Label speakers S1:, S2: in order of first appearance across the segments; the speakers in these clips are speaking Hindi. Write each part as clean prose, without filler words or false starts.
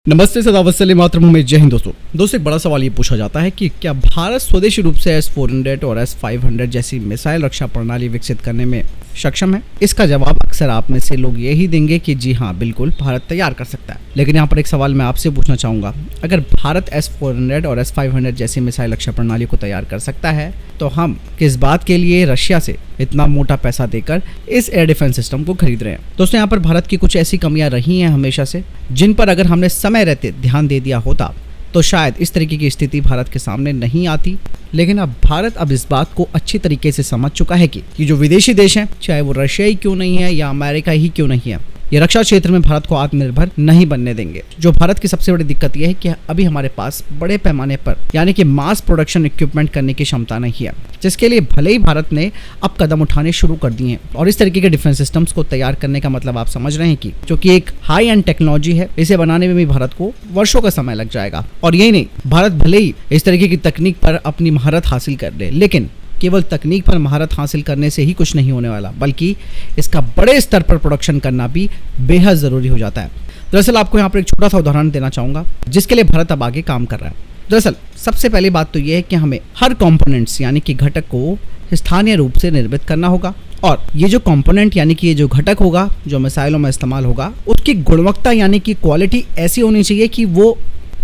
S1: नमस्ते सदावत्सल्य मातरम में जय हिंद दोस्तों एक बड़ा सवाल ये पूछा जाता है कि क्या भारत स्वदेशी रूप से S-400 और S-500 जैसी मिसाइल रक्षा प्रणाली विकसित करने में सक्षम है। इसका जवाब अक्सर आप में से लोग यही देंगे कि जी हाँ, बिल्कुल भारत तैयार कर सकता है। लेकिन यहाँ पर एक सवाल मैं आपसे पूछना चाहूँगा, अगर भारत S-400 और S-500 जैसी मिसाइल रक्षा प्रणाली को तैयार कर सकता है तो हम किस बात के लिए रशिया से इतना मोटा पैसा देकर इस एयर डिफेंस सिस्टम को खरीद रहे हैं। दोस्तों यहाँ पर भारत की कुछ ऐसी कमियां रही हैं हमेशा से, जिन पर अगर हमने समय रहते ध्यान दे दिया होता तो शायद इस तरीके की स्थिति भारत के सामने नहीं आती। लेकिन अब भारत इस बात को अच्छी तरीके से समझ चुका है कि जो विदेशी देश हैं, चाहे वो रशिया ही क्यों नहीं है या अमेरिका ही क्यों नहीं है, ये रक्षा क्षेत्र में भारत को आत्मनिर्भर नहीं बनने देंगे। जो भारत की सबसे बड़ी दिक्कत यह है कि अभी हमारे पास बड़े पैमाने पर यानी कि मास प्रोडक्शन इक्विपमेंट करने की क्षमता नहीं है, जिसके लिए भले ही भारत ने अब कदम उठाने शुरू कर दिए हैं। और इस तरीके के डिफेंस सिस्टम्स को तैयार करने का मतलब आप समझ रहे हैं कि जो कि एक हाई एंड टेक्नोलॉजी है, इसे बनाने में भी भारत को वर्षों का समय लग जाएगा। और यही नहीं, भारत भले ही इस तरीके की तकनीक पर अपनी महारत हासिल कर ले, लेकिन केवल तकनीक पर महारत हासिल करने से ही कुछ नहीं होने वाला, बल्कि इसका बड़े स्तर पर प्रोडक्शन करना भी बेहद ज़रूरी हो जाता है। दरअसल आपको यहाँ पर एक छोटा सा उदाहरण देना चाहूँगा जिसके लिए भारत अब आगे काम कर रहा है। दरअसल सबसे पहली बात तो ये है कि हमें हर कंपोनेंट्स यानी कि घटक को स्थानीय रूप से निर्मित करना होगा, और ये जो कंपोनेंट यानी कि ये जो घटक होगा जो मिसाइलों में इस्तेमाल होगा, उसकी गुणवत्ता यानी कि क्वालिटी ऐसी होनी चाहिए कि वो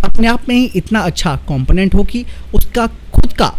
S1: अपने आप में ही इतना अच्छा कंपोनेंट हो कि उसका खुद का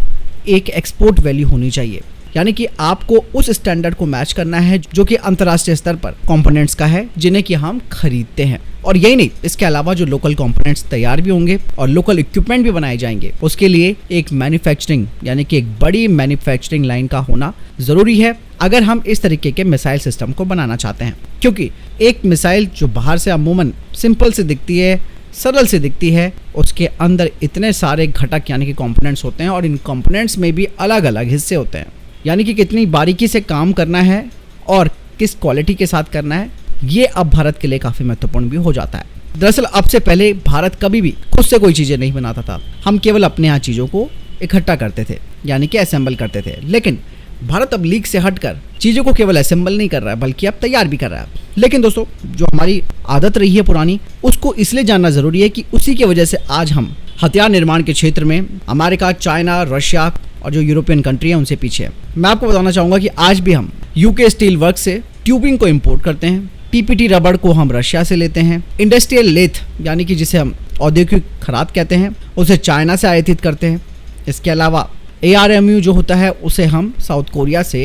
S1: एक एक्सपोर्ट वैल्यू होनी चाहिए। यानी कि आपको उस स्टैंडर्ड को मैच करना है जो कि अंतर्राष्ट्रीय स्तर पर कंपोनेंट्स का है जिन्हें कि हम खरीदते हैं। और यही नहीं, इसके अलावा जो लोकल कंपोनेंट्स तैयार भी होंगे और लोकल इक्विपमेंट भी बनाए जाएंगे, उसके लिए एक मैन्युफैक्चरिंग यानी कि एक बड़ी मैन्युफैक्चरिंग लाइन का होना ज़रूरी है अगर हम इस तरीके के मिसाइल सिस्टम को बनाना चाहते हैं। क्योंकि एक मिसाइल जो बाहर से अमूमन सिंपल से दिखती है, सरल से दिखती है, उसके अंदर इतने सारे घटक यानी कि कंपोनेंट्स होते हैं और इन कंपोनेंट्स में भी अलग अलग हिस्से होते हैं। यानी कि कितनी बारीकी से काम करना है और किस क्वालिटी के साथ करना है, ये अब भारत के लिए काफ़ी महत्वपूर्ण भी हो जाता है। दरअसल अब से पहले भारत कभी भी खुद से कोई चीज़ें नहीं बनाता था, हम केवल अपने यहाँ चीज़ों को इकट्ठा करते थे यानी कि असेंबल करते थे। लेकिन भारत अब लीक से हटकर चीज़ों को केवल असेंबल नहीं कर रहा है बल्कि अब तैयार भी कर रहा है। लेकिन दोस्तों, जो हमारी आदत रही है पुरानी, उसको इसलिए जानना ज़रूरी है कि उसी की वजह से आज हम हथियार निर्माण के क्षेत्र में अमेरिका, चाइना, रशिया और जो यूरोपियन कंट्री है उनसे पीछे है। मैं आपको बताना चाहूँगा कि आज भी हम यूके स्टील वर्क से ट्यूबिंग को इम्पोर्ट करते हैं, पीपीटी रबड़ को हम रशिया से लेते हैं, इंडस्ट्रियल लेथ यानी कि जिसे हम औद्योगिक खराद कहते हैं उसे चाइना से आयातित करते हैं। इसके अलावा ARMU जो होता है उसे हम साउथ कोरिया से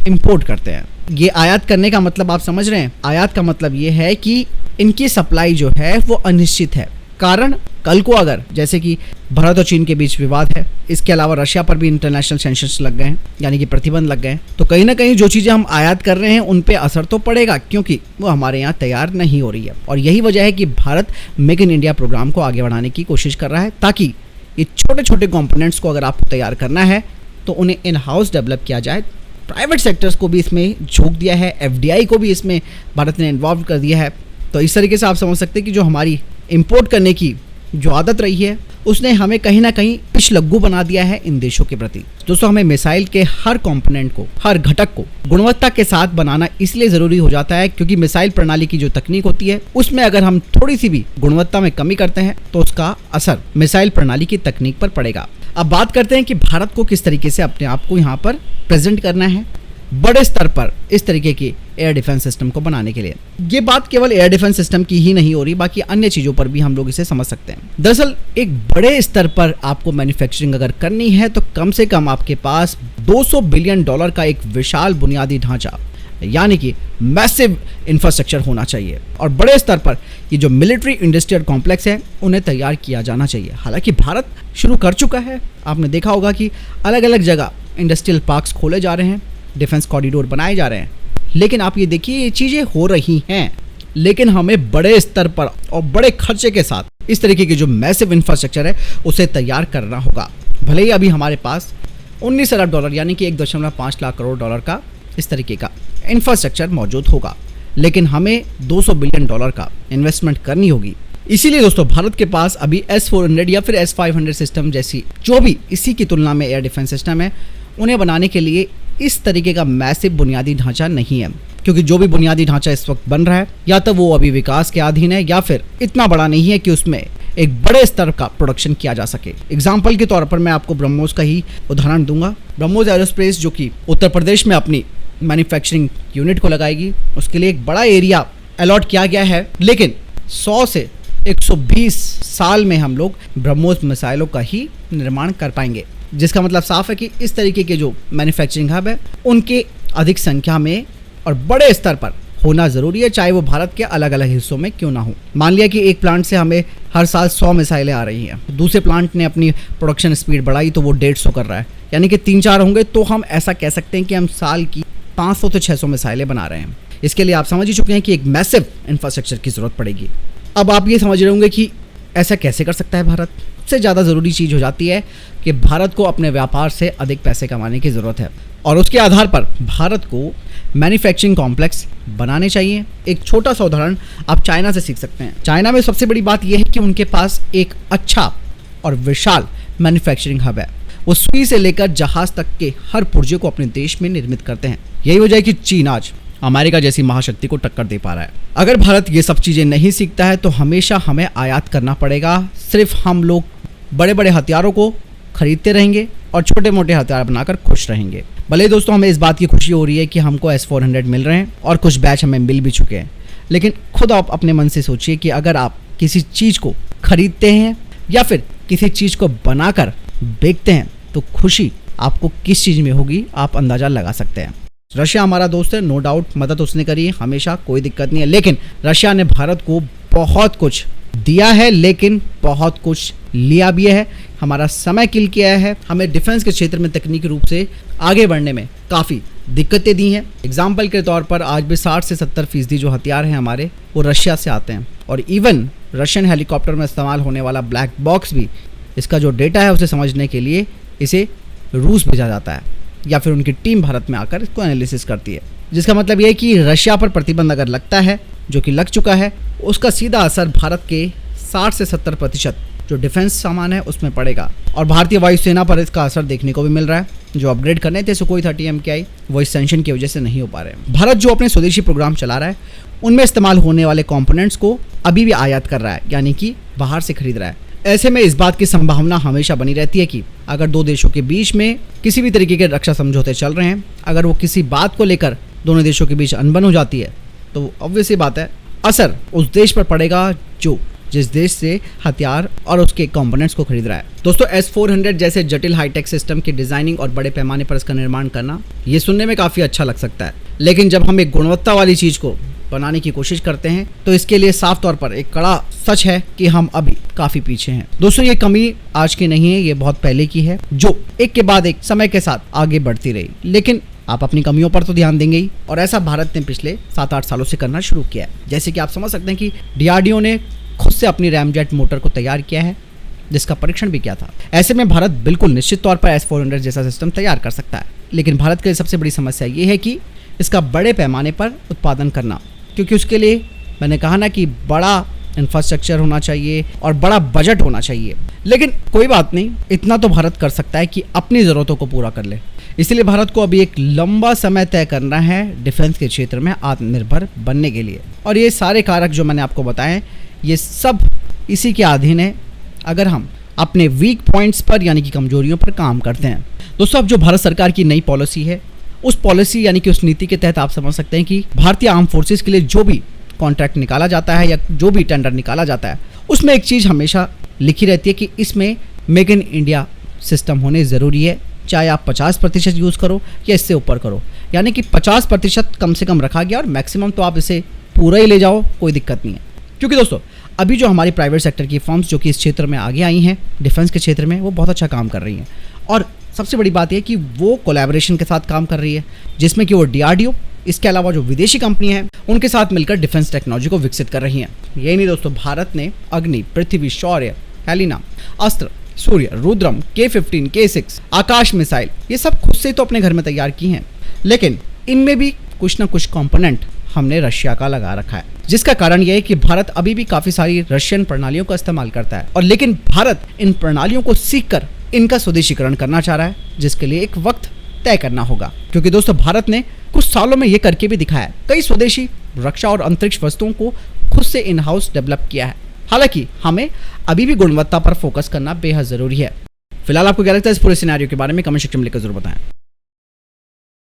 S1: इंपोर्ट करते हैं। ये आयात करने का मतलब आप समझ रहे हैं, आयात का मतलब ये है कि इनकी सप्लाई जो है वो अनिश्चित है। कारण कल को अगर जैसे कि भारत और चीन के बीच विवाद है, इसके अलावा रशिया पर भी इंटरनेशनल सैंक्शंस लग गए हैं यानी कि प्रतिबंध लग गए हैं, तो कहीं ना कहीं जो चीज़ें हम आयात कर रहे हैं उन पे असर तो पड़ेगा क्योंकि वो हमारे यहाँ तैयार नहीं हो रही है। और यही वजह है कि Bharat make in India program को आगे बढ़ाने की कोशिश कर रहा है, ताकि ये छोटे छोटे कंपोनेंट्स को अगर आपको तैयार करना है तो उन्हें इन हाउस डेवलप किया जाए। प्राइवेट सेक्टर्स को भी इसमें झोंक दिया है, FDI को भी इसमें भारत ने इन्वॉल्व कर दिया है। तो इस तरीके से आप समझ सकते हैं कि जो हमारी इंपोर्ट करने की जो आदत रही है उसने हमें कहीं ना कहीं पिछलग्गू बना दिया है इन देशों के प्रति। दोस्तों, हमें मिसाइल के हर कंपोनेंट को, हर घटक को गुणवत्ता के साथ बनाना इसलिए ज़रूरी हो जाता है क्योंकि मिसाइल प्रणाली की जो तकनीक होती है उसमें अगर हम थोड़ी सी भी गुणवत्ता में कमी करते हैं तो उसका असर मिसाइल प्रणाली की तकनीक पर पड़ेगा। अब बात करते हैं कि भारत को किस तरीके से अपने आप को यहाँ पर प्रेजेंट करना है बड़े स्तर पर इस तरीके की एयर डिफेंस सिस्टम को बनाने के लिए। ये बात केवल एयर डिफेंस सिस्टम की ही नहीं हो रही, बाकी अन्य चीज़ों पर भी हम लोग इसे समझ सकते हैं। दरअसल एक बड़े स्तर पर आपको मैन्युफैक्चरिंग अगर करनी है तो कम से कम आपके पास $200 बिलियन का एक विशाल बुनियादी ढांचा यानी कि मैसिव इंफ्रास्ट्रक्चर होना चाहिए। और बड़े स्तर पर ये जो मिलिट्री इंडस्ट्रियल कॉम्प्लेक्स है उन्हें तैयार किया जाना चाहिए। हालांकि भारत शुरू कर चुका है, आपने देखा होगा कि अलग अलग जगह इंडस्ट्रियल पार्क्स खोले जा रहे हैं, डिफेंस कॉरिडोर बनाए जा रहे हैं। लेकिन आप ये देखिए, ये चीज़ें हो रही हैं, लेकिन हमें बड़े स्तर पर और बड़े खर्चे के साथ इस तरीके की जो मैसिव इंफ्रास्ट्रक्चर है उसे तैयार करना होगा। भले ही अभी हमारे पास $19 अरब यानी कि 1.5 लाख करोड़ डॉलर का इस तरीके का इंफ्रास्ट्रक्चर मौजूद होगा, लेकिन हमें $200 बिलियन का इन्वेस्टमेंट करनी होगी। इसीलिए दोस्तों, भारत के पास अभी S-400 या फिर S-500 सिस्टम जैसी जो भी इसी की तुलना में एयर डिफेंस सिस्टम है, उन्हें बनाने के लिए इस तरीके का मैसिव बुनियादी ढांचा नहीं है, क्योंकि जो भी बुनियादी ढांचा इस वक्त बन रहा है या तो वो अभी विकास के अधीन है या फिर इतना बड़ा नहीं है कि उसमें एक बड़े स्तर का प्रोडक्शन किया जा सके। एग्जाम्पल के तौर पर मैं आपको ब्रह्मोस का ही उदाहरण दूंगा। ब्रह्मोस एरोस्पेस जो कि उत्तर प्रदेश में अपनी मैन्युफैक्चरिंग यूनिट को लगाएगी, उसके लिए एक बड़ा एरिया अलॉट किया गया है, लेकिन 100 से 120 साल में हम लोग ब्रह्मोस मिसाइलों का ही निर्माण कर पाएंगे, जिसका मतलब साफ है कि इस तरीके के जो मैन्युफैक्चरिंग हब है उनके अधिक संख्या में और बड़े स्तर पर होना जरूरी है, चाहे वो भारत के अलग अलग हिस्सों में क्यों ना हो। मान लिया कि एक प्लांट से हमें हर साल 100 मिसाइलें आ रही हैं, दूसरे प्लांट ने अपनी प्रोडक्शन स्पीड बढ़ाई तो वो 150 कर रहा है, यानी कि 3-4 होंगे तो हम ऐसा कह सकते हैं कि हम साल की 500 से 600 मिसाइलें बना रहे हैं। इसके लिए आप समझ ही चुके हैं कि एक मैसिव इंफ्रास्ट्रक्चर की जरूरत पड़ेगी। अब आप ये समझ रहे होंगे कि ऐसा कैसे कर सकता है भारत। सबसे ज़्यादा ज़रूरी चीज़ हो जाती है कि भारत को अपने व्यापार से अधिक पैसे कमाने की ज़रूरत है, और उसके आधार पर भारत को मैन्युफैक्चरिंग कॉम्प्लेक्स बनाने चाहिए। एक छोटा सा उदाहरण आप चाइना से सीख सकते हैं। चाइना में सबसे बड़ी बात यह है कि उनके पास एक अच्छा और विशाल मैन्युफैक्चरिंग हब है। वो सुई से लेकर जहाज तक के हर पुर्जे को अपने देश में निर्मित करते हैं। यही वजह है कि चीन आज अमेरिका जैसी महाशक्ति को टक्कर दे पा रहा है। अगर भारत ये सब चीज़ें नहीं सीखता है तो हमेशा हमें आयात करना पड़ेगा। सिर्फ हम लोग बड़े बड़े हथियारों को खरीदते रहेंगे और छोटे मोटे हथियार बनाकर खुश रहेंगे। भले दोस्तों हमें इस बात की खुशी हो रही है कि हमको S-400 मिल रहे हैं और कुछ बैच हमें मिल भी चुके हैं, लेकिन खुद आप अपने मन से सोचिए कि अगर आप किसी चीज़ को खरीदते हैं या फिर किसी चीज़ को बनाकर बेचते हैं तो खुशी आपको किस चीज़ में होगी आप अंदाज़ा लगा सकते हैं। रशिया हमारा दोस्त है, नो डाउट, मदद उसने करी है हमेशा, कोई दिक्कत नहीं है, लेकिन रशिया ने भारत को बहुत कुछ दिया है लेकिन बहुत कुछ लिया भी है। हमारा समय किल किया है, हमें डिफेंस के क्षेत्र में तकनीकी रूप से आगे बढ़ने में काफ़ी दिक्कतें दी हैं। एग्जाम्पल के तौर पर आज भी 60 से 70% जो हथियार हैं हमारे वो रशिया से आते हैं, और इवन रशियन हेलीकॉप्टर में इस्तेमाल होने वाला ब्लैक बॉक्स भी, इसका जो डेटा है उसे समझने के लिए इसे रूस भेजा जाता है या फिर उनकी टीम भारत में आकर इसको एनालिसिस करती है, जिसका मतलब ये है कि रशिया पर प्रतिबंध अगर लगता है, जो कि लग चुका है, उसका सीधा असर भारत के 60 से 70% जो डिफेंस सामान है उसमें पड़ेगा। और भारतीय वायुसेना पर इसका असर देखने को भी मिल रहा है। जो अपग्रेड करने थे सुखोई 30 MKI वो इस सेंशन की वजह से नहीं हो पा रहे हैं। भारत जो अपने स्वदेशी प्रोग्राम चला रहा है उनमें इस्तेमाल होने वाले कंपोनेंट्स को अभी भी आयात कर रहा है, यानी कि बाहर से खरीद रहा है। ऐसे में इस बात की संभावना हमेशा बनी रहती है कि अगर दो देशों के बीच में किसी भी तरीके के रक्षा समझौते चल रहे हैं, अगर वो किसी बात को लेकर दोनों देशों के बीच अनबन हो जाती है तो ऑब्वियस सी बात है असर उस देश पर पड़ेगा जो जिस देश से हथियार और उसके कंपोनेंट्स को खरीद रहा है। दोस्तों S-400 जैसे जटिल हाईटेक सिस्टम की डिजाइनिंग और बड़े पैमाने पर इसका निर्माण करना ये सुनने में काफ़ी अच्छा लग सकता है, लेकिन जब हम एक गुणवत्ता वाली चीज़ को बनाने की कोशिश करते हैं तो इसके लिए साफ तौर पर एक कड़ा सच है कि हम अभी काफ़ी पीछे हैं। दोस्तों ये कमी आज की नहीं है, ये बहुत पहले की है, जो एक के बाद एक समय के साथ आगे बढ़ती रही, लेकिन आप अपनी कमियों पर तो ध्यान देंगे ही, और ऐसा भारत ने पिछले 7-8 सालों से करना शुरू किया है। जैसे कि आप समझ सकते हैं कि DRDO ने खुद से अपनी रैमजेट मोटर को तैयार किया है, जिसका परीक्षण भी किया था। ऐसे में भारत बिल्कुल निश्चित तौर पर S-400 जैसा सिस्टम तैयार कर सकता है, लेकिन भारत के लिए सबसे बड़ी समस्या ये है कि इसका बड़े पैमाने पर उत्पादन करना, क्योंकि उसके लिए मैंने कहा ना कि बड़ा इंफ्रास्ट्रक्चर होना चाहिए और बड़ा बजट होना चाहिए। लेकिन कोई बात नहीं, इतना तो भारत कर सकता है कि अपनी ज़रूरतों को पूरा कर ले। इसलिए भारत को अभी एक लंबा समय तय करना है डिफेंस के क्षेत्र में आत्मनिर्भर बनने के लिए, और ये सारे कारक जो मैंने आपको बताए ये सब इसी के अधीन है अगर हम अपने वीक पॉइंट्स पर यानी कि कमजोरियों पर काम करते हैं। दोस्तों अब जो भारत सरकार की नई पॉलिसी है उस पॉलिसी यानी कि उस नीति के तहत आप समझ सकते हैं कि भारतीय आर्म फोर्सेस के लिए जो भी कॉन्ट्रैक्ट निकाला जाता है या जो भी टेंडर निकाला जाता है उसमें एक चीज़ हमेशा लिखी रहती है कि इसमें मेक इन इंडिया सिस्टम होने ज़रूरी है, चाहे आप 50% यूज़ करो या इससे ऊपर करो, यानी कि 50% कम से कम रखा गया और मैक्सिमम तो आप इसे पूरा ही ले जाओ, कोई दिक्कत नहीं है। क्योंकि दोस्तों अभी जो हमारी प्राइवेट सेक्टर की फर्म्स जो कि इस क्षेत्र में आगे आई हैं डिफेंस के क्षेत्र में, वो बहुत अच्छा काम कर रही हैं, और सबसे बड़ी बात यह कि वो कोलैबोरेशन के साथ काम कर रही है, जिसमें कि वो DRDO इसके अलावा जो विदेशी कंपनी है उनके साथ मिलकर डिफेंस टेक्नोलॉजी को विकसित कर रही हैं। यही नहीं दोस्तों, भारत ने अग्नि, पृथ्वी, शौर्य, हेलिना, अस्त्र, सूर्य, रुद्रम, K-15, K-6, आकाश मिसाइल ये सब खुद से तो अपने घर में तैयार की हैं, लेकिन इनमें भी कुछ ना कुछ कंपोनेंट हमने रशिया का लगा रखा है, जिसका कारण यह है कि भारत अभी भी काफ़ी सारी रशियन प्रणालियों का इस्तेमाल करता है, और लेकिन भारत इन प्रणालियों को सीखकर इनका स्वदेशीकरण करना चाह रहा है, जिसके लिए एक वक्त तय करना होगा, क्योंकि दोस्तों भारत ने कुछ सालों में ये करके भी दिखाया है। कई स्वदेशी रक्षा और अंतरिक्ष वस्तुओं को खुद से इन हाउस डेवलप किया है। हालांकि हमें अभी भी गुणवत्ता पर फोकस करना बेहद जरूरी है। फिलहाल आपको क्या लगता है इस पूरे सिनेरियो के बारे में? कमेंट सेक्शन में लिखकर जरूर बताएं।